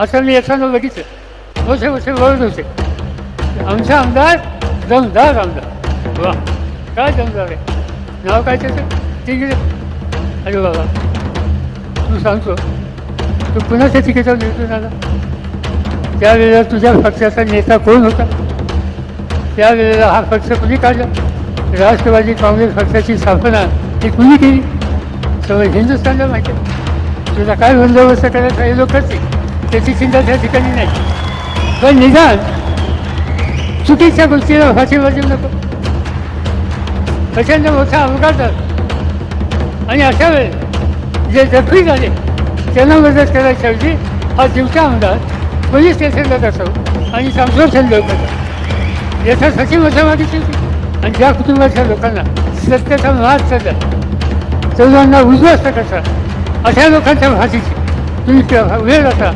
असं मी येताना बघितलं. मोठे मोठे बोलत होते, आमचा आमदार दमदार आमदार. वा, काय दमदार आहे. नाव काय त्याचं? तिकीट. अरे बाबा, तू सांगतो तू कुणाच्या तिकीटावर निवडून आला? त्यावेळेला तुझ्या पक्षाचा नेता कोण होता? त्यावेळेला हा पक्ष कुणी काढला? राष्ट्रवादी काँग्रेस पक्षाची स्थापना ती कुणी केली? सगळं हिंदुस्थानला माहिती आहे. तुझा काय बंदोबस्त करायचा हे लोक करते, त्याची चिंता त्या ठिकाणी नाही. पण निदान चुकीच्या गोष्टीला फाशी वाजवू नको. प्रचंड मोठा अपघात आणि अशा वेळेस जे जखमी झाले त्यांना मदत करायच्या ऐवजी हा दिवसा आमदार पोलीस स्टेशनला बसव आणि संशोधन लोकांना याच्यासाठी मजा मागितली होती. आणि ज्या कुटुंबाच्या लोकांना सत्याचा मार्ग चालला, तरुणांना उद्ध्वस्त करता अशा लोकांच्या फाशीची तुम्ही वेळ असा